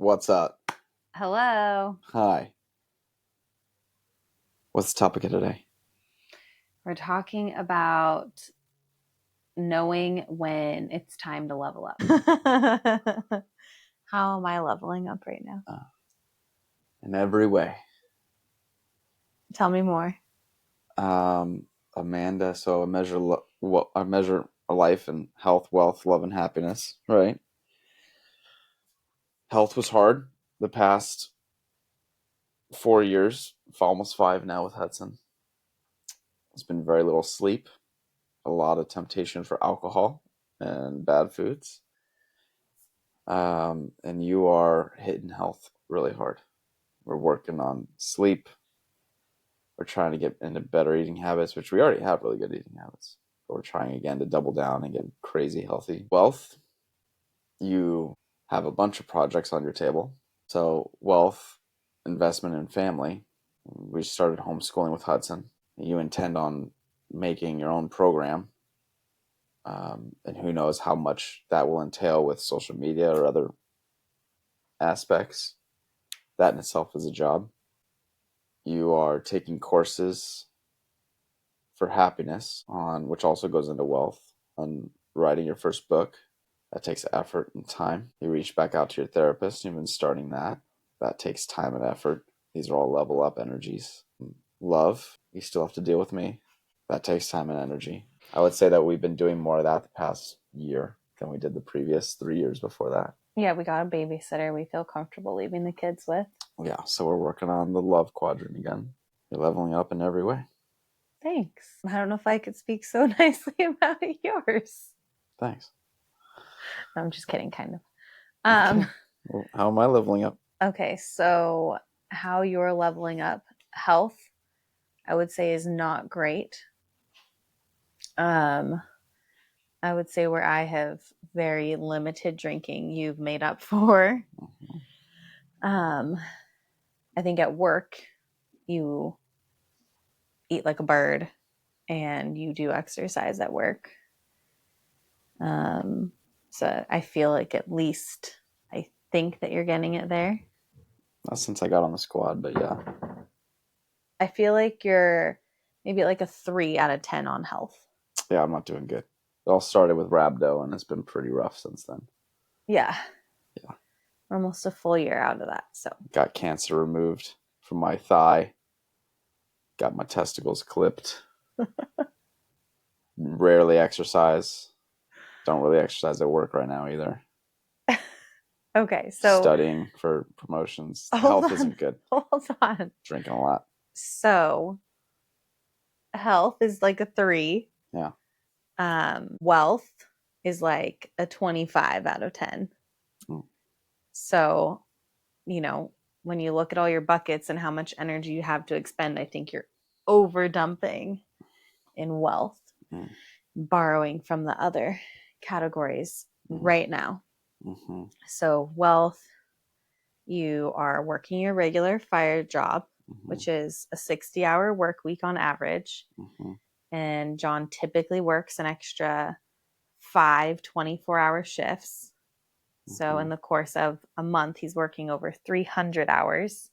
What's up? Hello. Hi. What's the topic of today? We're talking about knowing when it's time to level up. How am I leveling up right now? In every way. Tell me more. Amanda, so I measure a life in health, wealth, love, and happiness, right? Health was hard the past 4 years, for almost 5 now with Hudson. There's been very little sleep, a lot of temptation for alcohol and bad foods. And you are hitting health really hard. We're working on sleep. We're trying to get into better eating habits, which we already have really good eating habits. But we're trying again to double down and get crazy healthy. Wealth, you have a bunch of projects on your table. So wealth, investment, and family. We started homeschooling with Hudson. You intend on making your own program. And who knows how much that will entail with social media or other aspects. That in itself is a job. You are taking courses for happiness, on which also goes into wealth, on writing your first book. That takes effort and time. You reach back out to your therapist. You've been starting that. That takes time and effort. These are all level up energies. Love, you still have to deal with me. That takes time and energy. I would say that we've been doing more of that the past year than we did the previous 3 years before that. Yeah, we got a babysitter we feel comfortable leaving the kids with. Yeah, so we're working on the love quadrant again. You're leveling up in every way. Thanks. I don't know if I could speak so nicely about yours. Thanks. No, I'm just kidding, kind of. Okay. Well, how am I leveling up? Okay, so how you're leveling up health, I would say, is not great. I would say where I have very limited drinking, you've made up for. I think at work, you eat like a bird and you do exercise at work. So I feel like at least I think that you're getting it there. Not since I got on the squad, but yeah. I feel like you're maybe like a 3 out of 10 on health. Yeah, I'm not doing good. It all started with rhabdo, and it's been pretty rough since then. Yeah. Yeah. We're almost a full year out of that. So Got cancer removed from my thigh. Got my testicles clipped. Rarely exercise. Don't really exercise at work right now either. okay, so Studying for promotions. Health isn't good. Hold on. Drinking a lot. So health is like a 3. Yeah. Wealth is like a 25 out of 10. Mm. So, when you look at all your buckets and how much energy you have to expend, I think you're over dumping in wealth, borrowing from the other categories right now. Mm-hmm. So wealth, you are working your regular fire job, which is a 60-hour work week on average. And John typically works an extra 5 24-hour shifts. So in the course of a month, he's working over 300 hours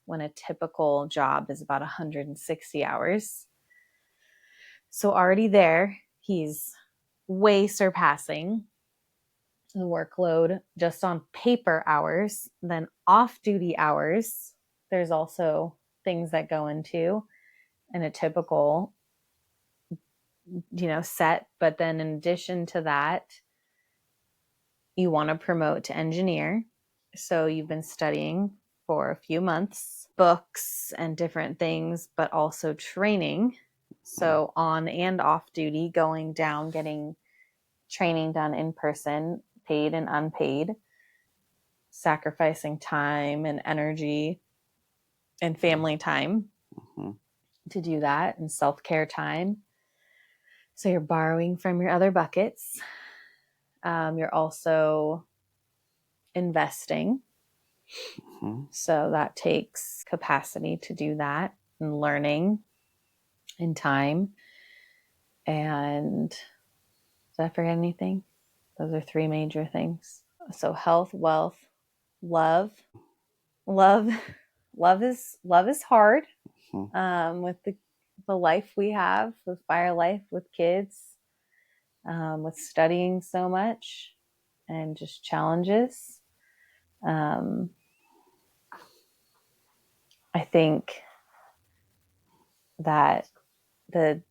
when a typical job is about 160 hours. So already there, he's way surpassing the workload just on paper hours. Then off-duty hours, there's also things that go into in a typical, set. But then in addition to that, you want to promote to engineer. So you've been studying for a few months, books and different things, but also training. So on and off duty, going down, getting training done in person, paid and unpaid, sacrificing time and energy and family time to do that, and self-care time. So you're borrowing from your other buckets. You're also investing. So that takes capacity to do that, and learning and time. And did I forget anything? Those are 3 major things. So health, wealth, love, love, love is hard. With the life we have, with fire life, with kids, with studying so much, and just challenges. Um, I think that the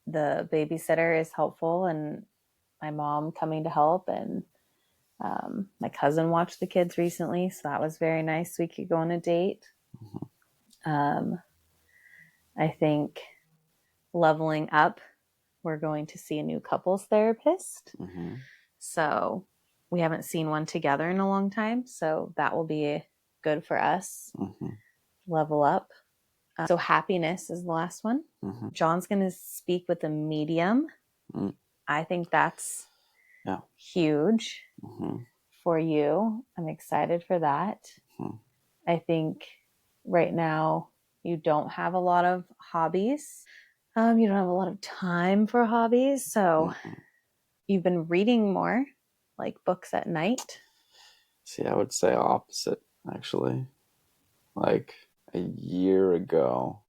the babysitter is helpful, and my mom coming to help, and my cousin watched the kids recently, so that was very nice. We could go on a date. Um, I think leveling up, we're going to see a new couples therapist. So we haven't seen one together in a long time. So that will be good for us. Level up. So happiness is the last one. John's going to speak with a medium. I think that's huge for you. I'm excited for that. I think right now you don't have a lot of hobbies. You don't have a lot of time for hobbies. So you've been reading more, like books at night. See, I would say opposite, actually. Like a year ago,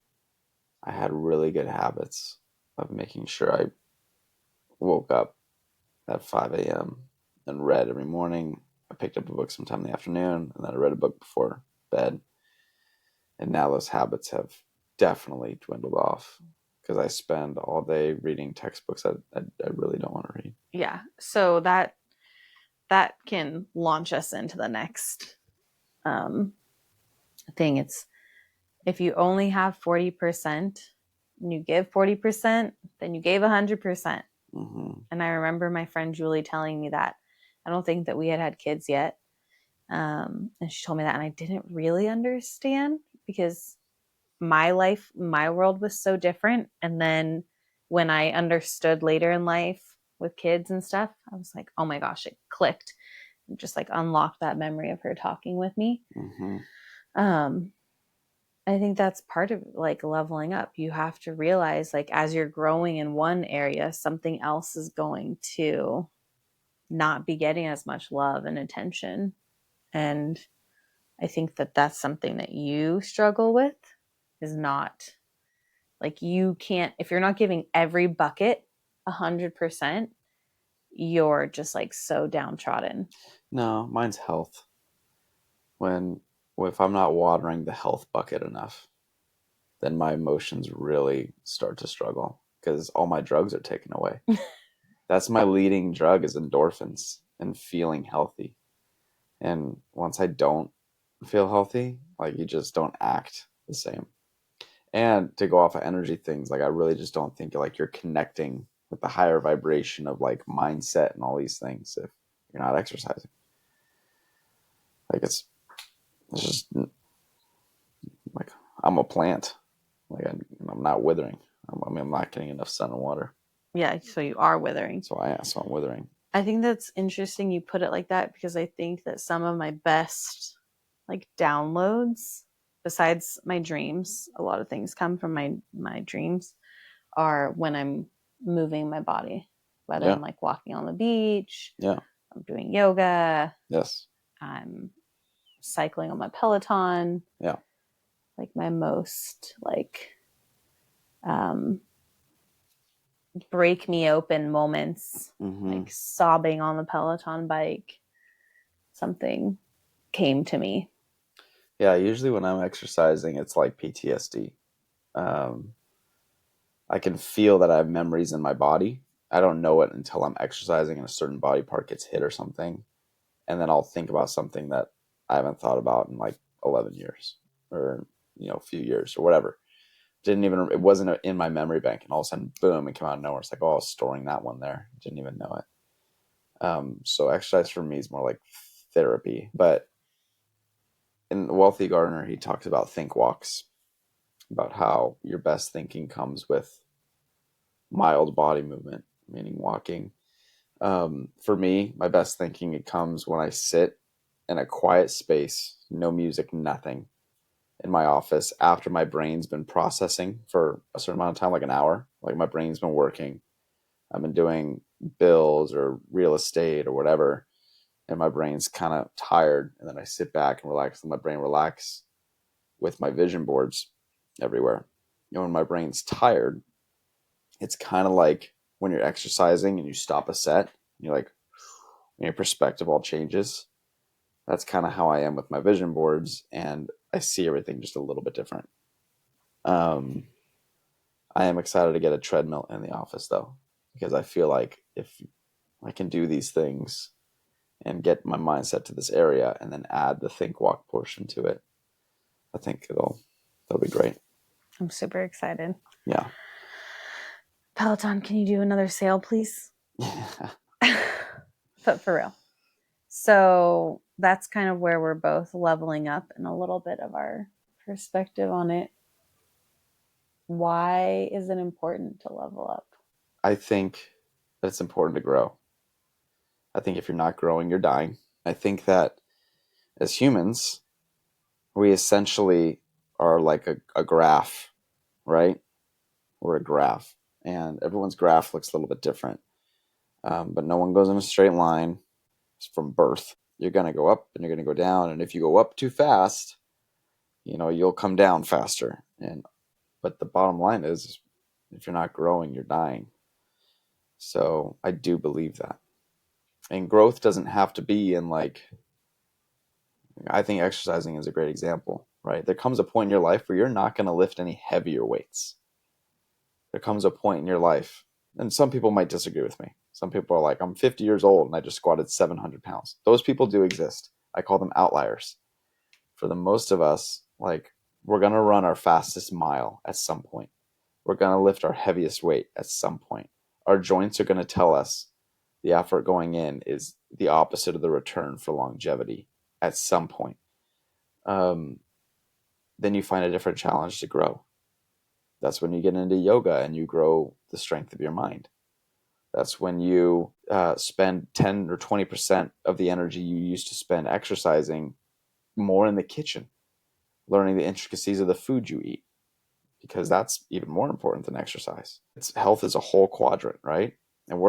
I had really good habits of making sure I woke up at 5 a.m. and read every morning. I picked up a book sometime in the afternoon, and then I read a book before bed. And now those habits have definitely dwindled off because I spend all day reading textbooks I really don't want to read. Yeah. So that can launch us into the next thing. It's if you only have 40% and you give 40%, then you gave 100%. And I remember my friend Julie telling me that. I don't think that we had kids yet. And she told me that, and I didn't really understand because my life, my world was so different. And then when I understood later in life with kids and stuff, I was like, oh my gosh, it clicked. It just like unlocked that memory of her talking with me. I think that's part of like leveling up. You have to realize like as you're growing in one area, something else is going to not be getting as much love and attention. And I think that that's something that you struggle with, is not like you can't, if you're not giving every bucket 100%, you're just like so downtrodden. No, mine's health. When if I'm not watering the health bucket enough, then my emotions really start to struggle because all my drugs are taken away. That's my leading drug, is endorphins and feeling healthy. And once I don't feel healthy, like you just don't act the same. And to go off of energy things, like I really just don't think like you're connecting with the higher vibration of like mindset and all these things if you're not exercising. Like it's just like I'm a plant. Like I'm not withering. I'm not getting enough sun and water. Yeah, so you are withering. So I'm withering. I think that's interesting you put it like that, because I think that some of my best like downloads, besides my dreams, a lot of things come from my dreams, are when I'm moving my body, whether I'm like walking on the beach, I'm doing yoga, I'm cycling on my Peloton. Like my most like break me open moments, like sobbing on the Peloton bike, something came to me. Yeah, usually when I'm exercising, it's like PTSD. I can feel that I have memories in my body. I don't know it until I'm exercising and a certain body part gets hit or something. And then I'll think about something that I haven't thought about in like 11 years or, a few years or whatever. It wasn't in my memory bank. And all of a sudden, boom, it came out of nowhere. It's like, oh, I was storing that one there. Didn't even know it. So exercise for me is more like therapy. But in Wealthy Gardener, he talks about think walks, about how your best thinking comes with mild body movement, meaning walking. For me, my best thinking, it comes when I sit in a quiet space, no music, nothing, in my office after my brain's been processing for a certain amount of time, like an hour. Like my brain's been working. I've been doing bills or real estate or whatever. and my brain's kind of tired, and then I sit back and relax, and my brain relax with my vision boards everywhere. When my brain's tired, it's kind of like when you're exercising and you stop a set, and you're like, and your perspective all changes. That's kind of how I am with my vision boards, and I see everything just a little bit different. Um, I am excited to get a treadmill in the office though, because I feel like if I can do these things and get my mindset to this area and then add the think walk portion to it, I think that'll be great. I'm super excited. Yeah. Peloton, can you do another sale, please? But for real. So that's kind of where we're both leveling up and a little bit of our perspective on it. Why is it important to level up? I think that it's important to grow. I think if you're not growing, you're dying. I think that as humans, we essentially are like a graph, right? We're a graph, and everyone's graph looks a little bit different. But no one goes in a straight line from birth. You're going to go up and you're going to go down. And if you go up too fast, you'll come down faster. But the bottom line is, if you're not growing, you're dying. So I do believe that. And growth doesn't have to be in I think exercising is a great example, right? There comes a point in your life where you're not going to lift any heavier weights. There comes a point in your life, and some people might disagree with me. Some people are like, I'm 50 years old and I just squatted 700 pounds. Those people do exist. I call them outliers. For the most of us, we're going to run our fastest mile at some point. We're going to lift our heaviest weight at some point. Our joints are going to tell us the effort going in is the opposite of the return for longevity at some point. Then you find a different challenge to grow. That's when you get into yoga and you grow the strength of your mind. That's when you spend 10 or 20% of the energy you used to spend exercising more in the kitchen, learning the intricacies of the food you eat, because that's even more important than exercise. Health is a whole quadrant, right? And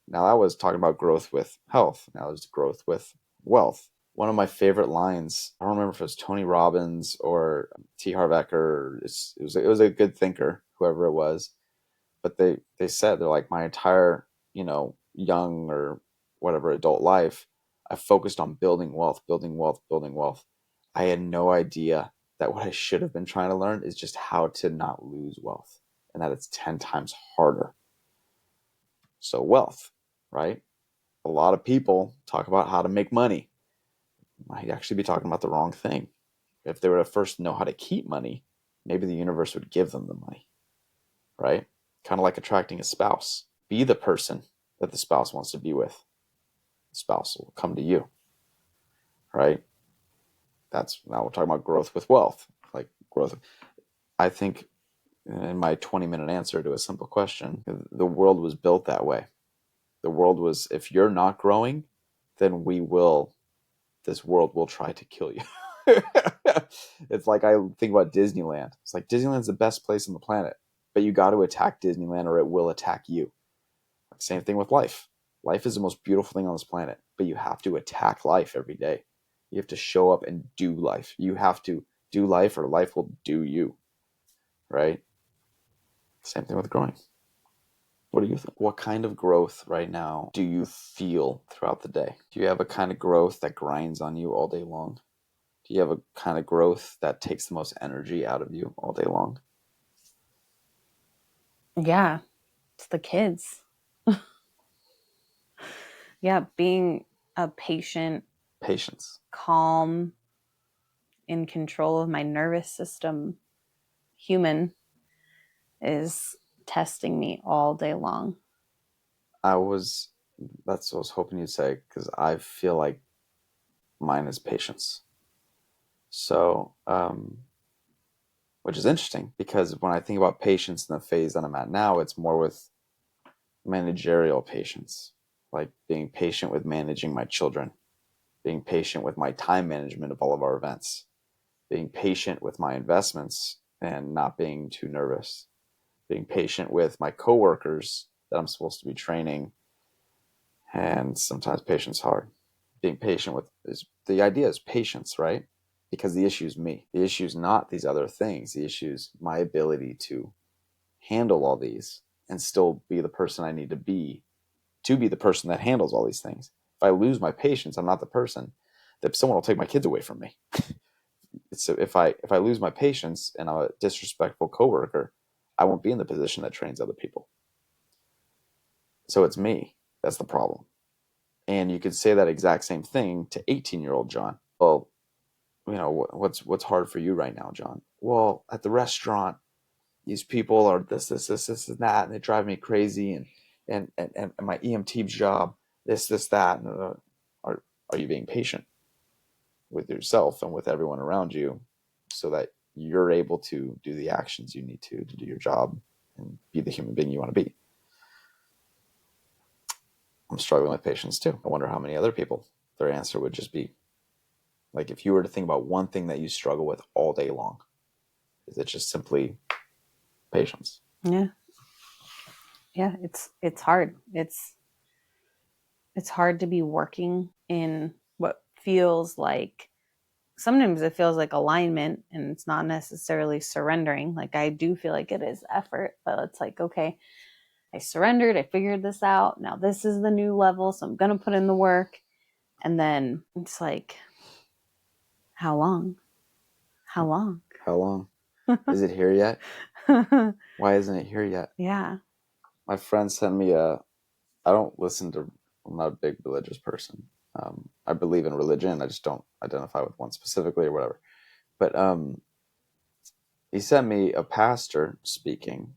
now I was talking about growth with health. Now there's growth with wealth. One of my favorite lines, I don't remember if it was Tony Robbins or T. Harv Eker, it was a good thinker, whoever it was, but they said, they're like, my entire, young or whatever adult life, I focused on building wealth, building wealth, building wealth. I had no idea that what I should have been trying to learn is just how to not lose wealth, and that it's 10 times harder. So wealth, right? A lot of people talk about how to make money. Might actually be talking about the wrong thing. If they were to first know how to keep money, maybe the universe would give them the money, right? Kind of like attracting a spouse. Be the person that the spouse wants to be with. The spouse will come to you, right? Now we're talking about growth with wealth, like growth. I think in my 20-minute answer to a simple question, the world was built that way. The world was, if you're not growing, then this world will try to kill you. It's like I think about Disneyland. It's like Disneyland's the best place on the planet, but you got to attack Disneyland or it will attack you. Same thing with life. Life is the most beautiful thing on this planet, but you have to attack life every day. You have to show up and do life. You have to do life or life will do you, right? Same thing with growing. What do you think? What kind of growth right now do you feel throughout the day? Do you have a kind of growth that grinds on you all day long? Do you have a kind of growth that takes the most energy out of you all day long? Yeah, it's the kids. Yeah, being a patient, Patience. calm, in control of my nervous system human is testing me all day long. That's what I was hoping you'd say, because I feel like mine is patience. So, which is interesting because when I think about patience in the phase that I'm at now, it's more with managerial patience, like being patient with managing my children, being patient with my time management of all of our events, being patient with my investments and not being too nervous, being patient with my coworkers that I'm supposed to be training. And sometimes patience is hard. being patient with is the idea is patience, right? Because the issue is me. The issue is not these other things. The issue is my ability to handle all these and still be the person I need to be the person that handles all these things. If I lose my patience, I'm not the person that someone will take my kids away from me. So if I lose my patience and I'm a disrespectful coworker, I won't be in the position that trains other people. So it's me. That's the problem. And you could say that exact same thing to 18-year-old John. Well, what's hard for you right now, John? Well, at the restaurant, these people are this, and that, and they drive me crazy. And my EMT job, this, that. And, are you being patient with yourself and with everyone around you so that you're able to do the actions you need to do your job and be the human being you want to be? I'm struggling with patience too. I wonder how many other people their answer would just be like, if you were to think about one thing that you struggle with all day long, is it just simply patience? Yeah. It's hard. It's hard to be working in what feels like, sometimes it feels like alignment, and it's not necessarily surrendering. Like, I do feel like it is effort, but it's like, okay, I surrendered, I figured this out, now this is the new level, so I'm gonna put in the work. And then it's like, how long How long? Is it here yet? Why isn't it here yet? Yeah. My friend sent me I don't listen to, I'm not a big religious person. I believe in religion. I just don't identify with one specifically or whatever. But he sent me a pastor speaking,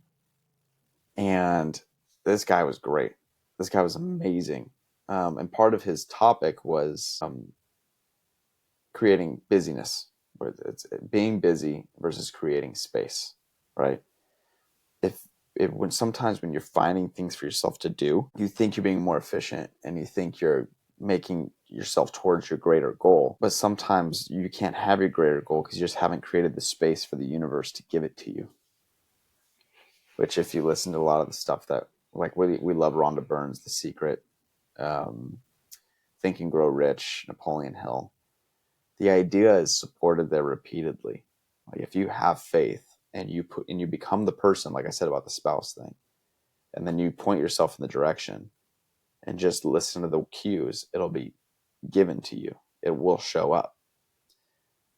and this guy was great. This guy was amazing. And part of his topic was creating busyness. It's being busy versus creating space, right? When sometimes when you're finding things for yourself to do, you think you're being more efficient and you think you're making yourself towards your greater goal. But sometimes you can't have your greater goal because you just haven't created the space for the universe to give it to you. Which, if you listen to a lot of the stuff that, like, we love Rhonda Byrne's The Secret, Think and Grow Rich, Napoleon Hill. The idea is supported there repeatedly. Like, if you have faith and you become the person, like I said about the spouse thing, and then you point yourself in the direction and just listen to the cues, it'll be given to you. It will show up.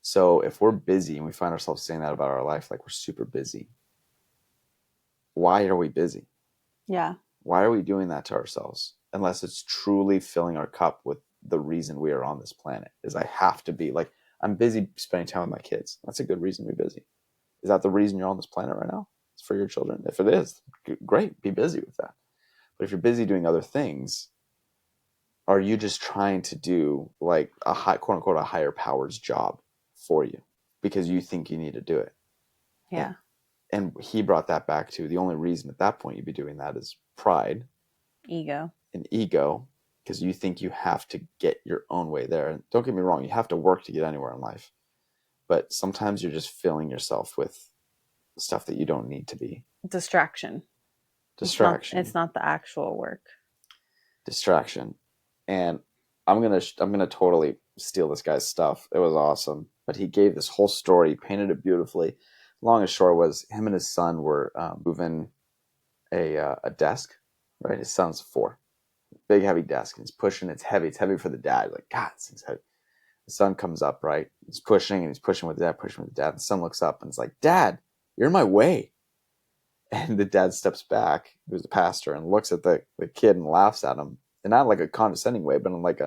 So if we're busy and we find ourselves saying that about our life, like we're super busy, why are we busy? Yeah. Why are we doing that to ourselves? Unless it's truly filling our cup with the reason we are on this planet, is I have to be, like, I'm busy spending time with my kids. That's a good reason to be busy. Is that the reason you're on this planet right now? It's for your children. If it is, great, be busy with that. But if you're busy doing other things, are you just trying to do, like, a high, quote unquote, a higher power's job for you because you think you need to do it? Yeah. And he brought that back to the only reason at that point you'd be doing that is pride, Ego, because you think you have to get your own way there. And don't get me wrong, you have to work to get anywhere in life. But sometimes you're just filling yourself with stuff that you don't need to be. distraction. It's not the actual work. Distraction. And I'm gonna totally steal this guy's stuff. It was awesome, but he gave this whole story, painted it beautifully. Long and short was, him and his son were moving a desk. Right, his son's 4, big heavy desk, and he's pushing. It's heavy. It's heavy for the dad. Like, God, this thing's heavy. The son comes up, right? He's pushing and he's pushing with the dad, pushing with the dad. The son looks up and is like, "Dad, you're in my way." And the dad steps back, who's the pastor, and looks at the kid and laughs at him. And not like a condescending way, but in like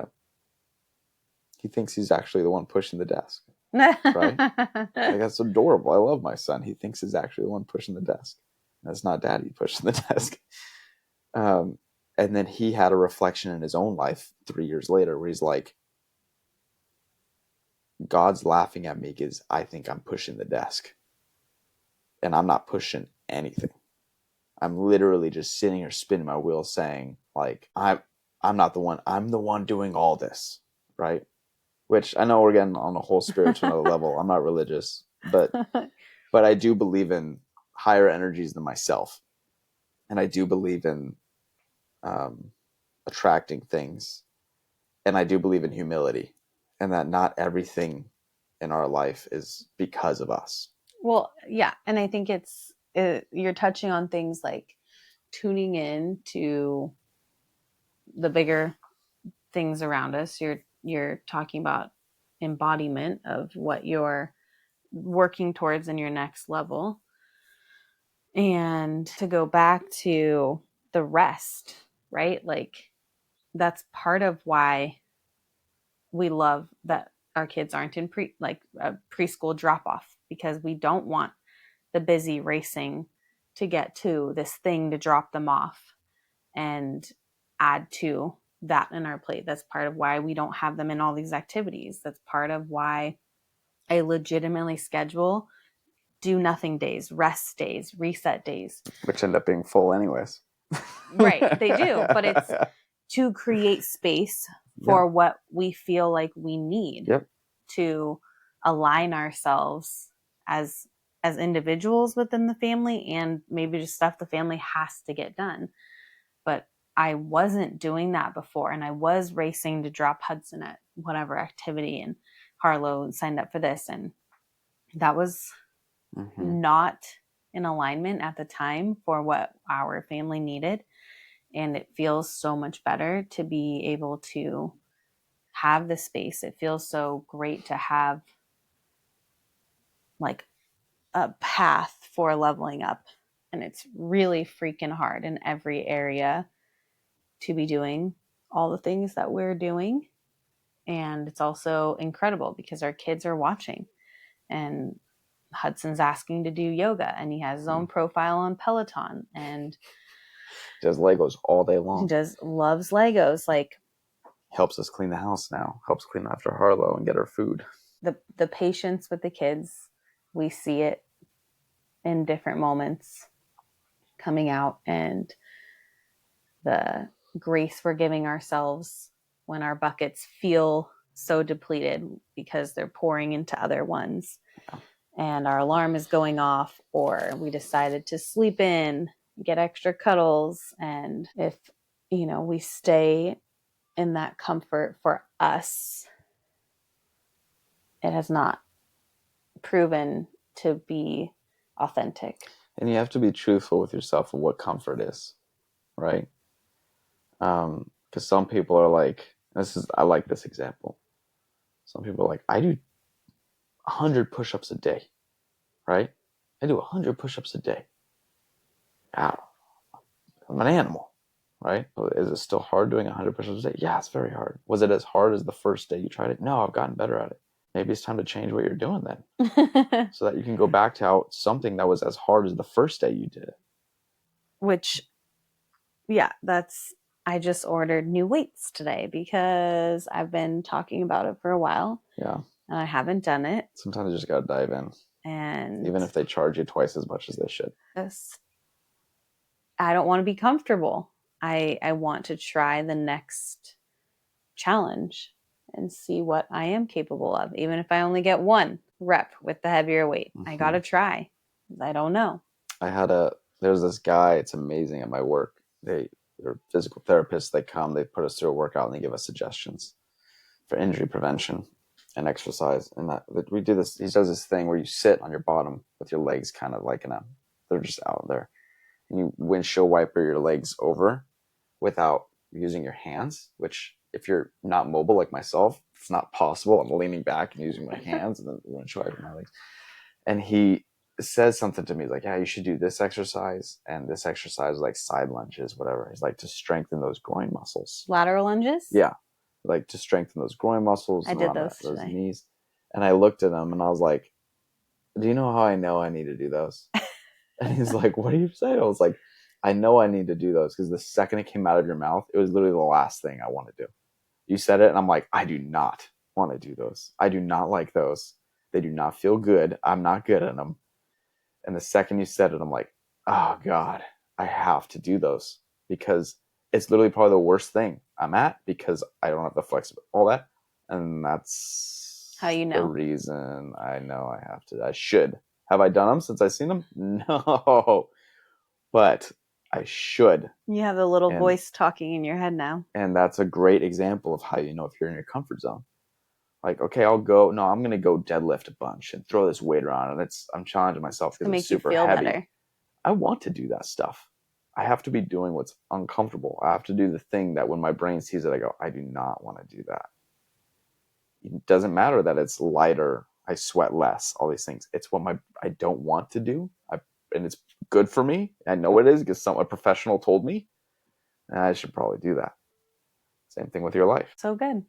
he thinks he's actually the one pushing the desk. Right? Like, that's adorable. I love my son. He thinks he's actually the one pushing the desk. That's not daddy pushing the desk. And then he had a reflection in his own life 3 years later where he's like, God's laughing at me because I think I'm pushing the desk. And I'm not pushing anything. I'm literally just sitting here spinning my wheels saying, like, I'm not the one. I'm the one doing all this, right? Which I know we're getting on a whole spiritual level. I'm not religious, but I do believe in higher energies than myself. And I do believe in attracting things And I do believe in humility, and that not everything in our life is because of us. Well, yeah. And I think you're touching on things like tuning in to the bigger things around us. You're talking about embodiment of what you're working towards in your next level. And to go back to the rest, right? Like that's part of why we love that our kids aren't in preschool drop off, because we don't want the busy racing to get to this thing to drop them off and add to that in our plate. That's part of why we don't have them in all these activities. That's part of why I legitimately schedule do nothing days, rest days, reset days. Which end up being full anyways. Right, they do, but it's to create space for what we feel like we need to align ourselves as individuals within the family, and maybe just stuff the family has to get done. But I wasn't doing that before, and I was racing to drop Hudson at whatever activity, and Harlow signed up for this, and that was not in alignment at the time for what our family needed. And it feels so much better to be able to have the space. It feels so great to have like a path for leveling up. And it's really freaking hard in every area to be doing all the things that we're doing. And it's also incredible because our kids are watching, and Hudson's asking to do yoga, and he has his own profile on Peloton, and does Legos all day long. He loves Legos. Like, helps us clean the house now. Helps clean after Harlow and get her food. The patience with the kids, we see it in different moments coming out, and the grace we're giving ourselves when our buckets feel so depleted because they're pouring into other ones. Yeah. And our alarm is going off, or we decided to sleep in, get extra cuddles. And if, we stay in that comfort for us, it has not proven to be authentic. And you have to be truthful with yourself of what comfort is, right? Because some people are like, I like this example. Some people are like, I do 100 push-ups a day, right? I do 100 push-ups a day. I'm an animal, right? Is it still hard doing 100 push-ups a day? Yeah, it's very hard. Was it as hard as the first day you tried it? No, I've gotten better at it. Maybe it's time to change what you're doing then. So that you can go back to something that was as hard as the first day you did it. Which, yeah, I just ordered new weights today because I've been talking about it for a while. Yeah. And I haven't done it. Sometimes you just got to dive in. And even if they charge you twice as much as they should. I don't want to be comfortable. I want to try the next challenge and see what I am capable of, even if I only get one rep with the heavier weight. I got to try. I don't know. There's this guy, it's amazing at my work. They're physical therapists. They come, they put us through a workout, and they give us suggestions for injury prevention and exercise. And we do this, he does this thing where you sit on your bottom with your legs kind of like they're just out there. And you windshield wiper your legs over without using your hands, which if you're not mobile like myself, it's not possible. I'm leaning back and using my hands and then windshield wiper my legs. And he says something to me like, yeah, you should do this exercise and this exercise, like side lunges, whatever. He's like, to strengthen those groin muscles. Lateral lunges? Yeah. Like to strengthen those groin muscles. I did those knees. And I looked at him and I was like, do you know how I know I need to do those? And he's like, what are you saying? I was like, I know I need to do those because the second it came out of your mouth, it was literally the last thing I want to do. You said it and I'm like, I do not want to do those. I do not like those. They do not feel good. I'm not good at them. And the second you said it, I'm like, oh God, I have to do those because it's literally probably the worst thing I'm at because I don't have the flexibility, all that. And that's how you know the reason I know I have to. I should. Have I done them since I've seen them? No. But I should. You have a little And voice talking in your head now. And that's a great example of how you know if you're in your comfort zone. Like, okay, I'm going to go deadlift a bunch and throw this weight around. And I'm challenging myself To because it's make you super feel heavy. better. I want to do that stuff. I have to be doing what's uncomfortable. I have to do the thing that when my brain sees it, I go, I do not want to do that. It doesn't matter that it's lighter, I sweat less, all these things. It's what I don't want to do. And it's good for me. I know it is because a professional told me. And I should probably do that. Same thing with your life. So good.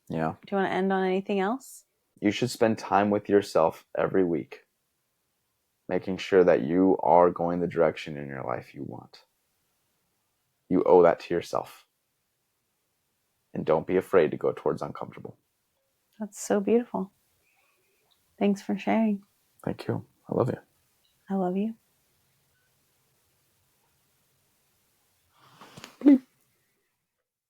Yeah. Do you want to end on anything else? You should spend time with yourself every week, making sure that you are going the direction in your life you want. You owe that to yourself. And don't be afraid to go towards uncomfortable. That's so beautiful. Thanks for sharing. Thank you. I love you. I love you.